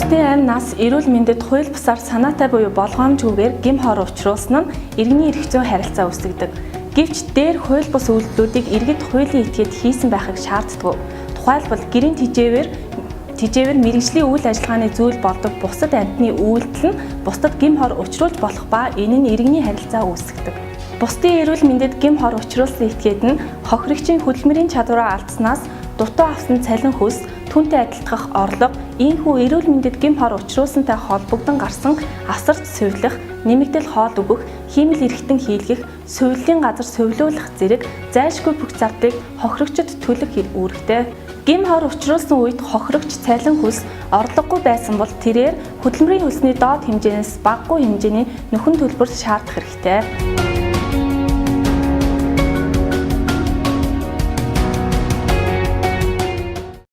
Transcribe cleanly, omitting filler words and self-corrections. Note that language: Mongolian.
Бусдын амь нас эрүүл мэндэд хууль бусаар санаатай буюу болгоомжгүйгээр гим хор учруулсан нь иргэний эрх зүйн харилцаа үүсгдэг. Гэвч дээр хууль бус үйлдэлүүдийг иргэд хуулийн этгээд хийсэн байхыг шаарддаг. Тухайлбал гэрийн тэжээвэр мэргэжлийн үйл ажиллагааны зүйл болдог бусад амьтны үйлдэл нь бусдад гим хор учруулж болох ба энэ нь иргэний харилцаа үүсгдэг. Бусдын эрүүл мэндэд гим хор учруулсан этгээд нь хохирогчийн хөдөлмөрийн чадвараа алдснаас дутуу авсан цалин хөлс, түүнтэй адилтгах орлого, ийхүү эрүүл мэндэд гим хор учруулсантай холбогдсон гарсан асарч сувилах, нэмэгдэл хоол өгөх, хиймэл эрхтэн хийлгэх, сувилийн газар сувилуулах зэрэг зайлшгүй бүх зардлыг хохирогчид төлөх үүрэгтэй. Гим хор учруулсан үед хохирогч цалин хөлс орлогогүй байсан бол тэрээр хөдөлмөрийн хөлсний доод хэмжээнээс багагүй хэмжээний нөхөн төлбөр шаардах хэрэгтэй.